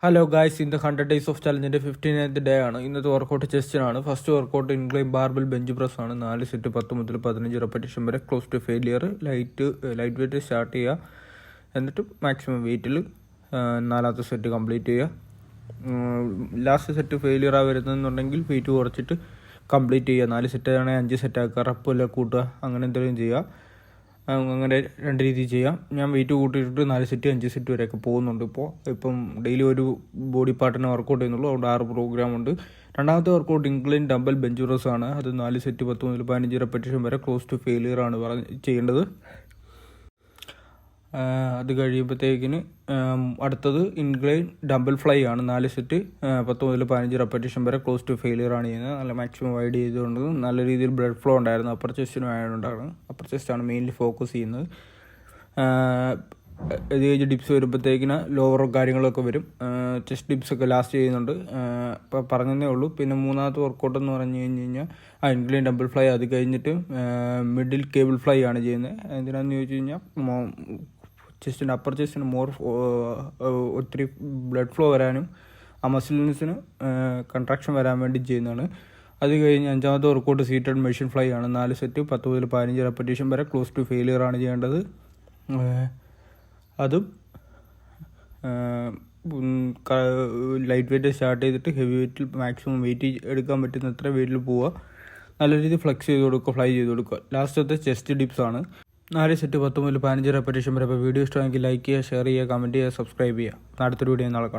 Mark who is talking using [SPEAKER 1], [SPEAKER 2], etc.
[SPEAKER 1] Hello guys, ഇന്ന് 100 days of ചലഞ്ചിൻ്റെ 15th day ആണ്. ഇന്നത്തെ വർക്കൗട്ട് ചെസ്റ്റിനാണ്. First workout incline barbell bench press ആണ്. 4 സെറ്റ് 10 മുതൽ 15 റെപ്പറ്റീഷൻ വരെ close to failure. Light weight start ചെയ്യുക, എന്നിട്ട് മാക്സിമം വെയിറ്റിൽ 4ാമത്തെ സെറ്റ് കംപ്ലീറ്റ് ചെയ്യുക. ലാസ്റ്റ് സെറ്റ് ഫെയിലിയറാണ് വരുന്നതെന്നുണ്ടെങ്കിൽ വെയിറ്റ് കുറച്ചിട്ട് കംപ്ലീറ്റ് ചെയ്യുക. 4 സെറ്റ് ആണെങ്കിൽ 5 സെറ്റ് ആക്കുക, റെപ്പല്ല കൂട്ടുക, അങ്ങനെ എന്തെങ്കിലും ചെയ്യുക. അങ്ങനെ 2 രീതിയിൽ ചെയ്യാം. ഞാൻ വെയിറ്റ് കൂട്ടിയിട്ട് 4 സെറ്റ് 5 സെറ്റ് വരെയൊക്കെ പോകുന്നുണ്ട്. ഇപ്പം ഡെയിലി ഒരു ബോഡി പാർട്ടിനെ വർക്കൗട്ട് ചെയ്യുന്നുള്ളൂ. അതുകൊണ്ട് 6 പ്രോഗ്രാം ഉണ്ട്. രണ്ടാമത്തെ workout incline dumbbell bench press ആണ്. അത് 4 സെറ്റ് 10 മുതൽ 15 റെപ്പറ്റീഷൻ വരെ ക്ലോസ് ടു ഫെയിലിയർ ആണ് ചെയ്യേണ്ടത്. അത് കഴിയുമ്പോഴത്തേക്കിന് അടുത്തത് ഇൻക്ലൈൻ ഡംബൽ ഫ്ലൈ ആണ്. 4 സെറ്റ് 10 മുതൽ 15 റെപ്പറ്റീഷൻ വരെ ക്ലോസ് ടു ഫെയിലിയർ ആണ് ചെയ്യുന്നത്. നല്ല മാക്സിമം വൈഡ് ചെയ്തുകൊണ്ട് നല്ല രീതിയിൽ ബ്ലഡ് ഫ്ലോ ഉണ്ടായിരുന്നു. അപ്പർ ചെസ്റ്റിനും ആയതുകൊണ്ടാണ്. അപ്പർ ചെസ്റ്റാണ് മെയിൻലി ഫോക്കസ് ചെയ്യുന്നത്. ഇത് കഴിഞ്ഞ് ഡിപ്സ് വരുമ്പോഴത്തേക്കിന് ലോവർ കാര്യങ്ങളൊക്കെ വരും. ചെസ്റ്റ് ഡിപ്സൊക്കെ ലാസ്റ്റ് ചെയ്യുന്നുണ്ട്. ഇപ്പോൾ പറഞ്ഞതേ ഉള്ളൂ. പിന്നെ മൂന്നാമത്തെ വർക്കൗട്ട് എന്ന് പറഞ്ഞു കഴിഞ്ഞാൽ ഇൻക്ലൈൻ ഡംബൽ ഫ്ലൈ. അത് കഴിഞ്ഞിട്ട് മിഡിൽ കേബിൾ ഫ്ലൈ ആണ് ചെയ്യുന്നത്. എന്തിനാണെന്ന് ചോദിച്ചു കഴിഞ്ഞാൽ ചെസ്റ്റിന് അപ്പർ ചെസ്റ്റിന് ഒത്തിരി ബ്ലഡ് ഫ്ലോ വരാനും ആ മസിൽസിന് കൺട്രാക്ഷൻ വരാൻ വേണ്ടി ചെയ്യുന്നതാണ്. അത് കഴിഞ്ഞ് 5ാമത്തെ വർക്കൗട്ട് സീറ്റഡ് മെഷീൻ ഫ്ലൈ ആണ്. 4 സെറ്റ് 10 മുതൽ 15 റെപ്പറ്റീഷൻ വരെ ക്ലോസ് ടു ഫെയിലിയർ ആണ് ചെയ്യേണ്ടത്. അതും ലൈറ്റ് വെയിറ്റ് സ്റ്റാർട്ട് ചെയ്തിട്ട് ഹെവി വെയിറ്റിൽ മാക്സിമം വെയിറ്റ് എടുക്കാൻ പറ്റുന്ന അത്ര വെയിറ്റിൽ പോവുക. നല്ല രീതിയിൽ ഫ്ലെക്സ് ചെയ്ത് കൊടുക്കുക, ഫ്ലൈ ചെയ്ത് കൊടുക്കുക. ലാസ്റ്റത്തെ ചെസ്റ്റ് ഡിപ്സ് ആണ്. 4 സെറ്റ് 10 മുതൽ 15 റെപ്പറ്റീഷൻ വരെ. അപ്പോൾ വീഡിയോ ഇഷ്ടമെങ്കിൽ ലൈക്ക് ചെയ്യുക, ഷെയർ ചെയ്യുക, കമൻറ്റ് ചെയ്യുക, സബ്സ്ക്രൈബ് ചെയ്യുക. അടുത്തൊരു വീഡിയോ നാളെ കാണാം.